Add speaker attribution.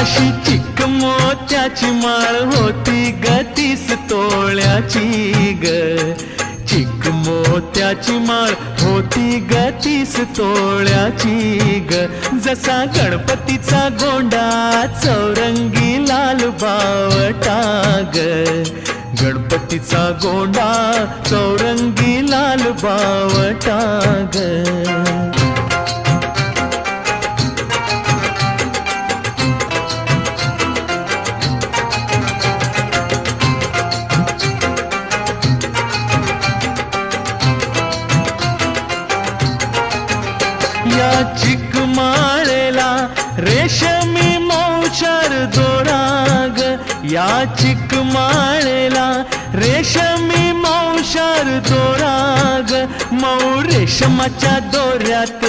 Speaker 1: अशी चिक मोत्याची माळ होती ग 30 तोळ्याची ग, चिक मोत्याची माळ होती ग 30 तोळ्याची ग. जसा गणपतीचा गोंडा चौरंगी लाल बावटा ग, गणपतीचा गोंडा चौरंगी लाल बावटा ग. या चिक माळेला रेशमी मौचार दोरा ग, या चिक माळेला रेशमी मौचार दोरा ग. मऊ रेशमाच्या दोऱ्यात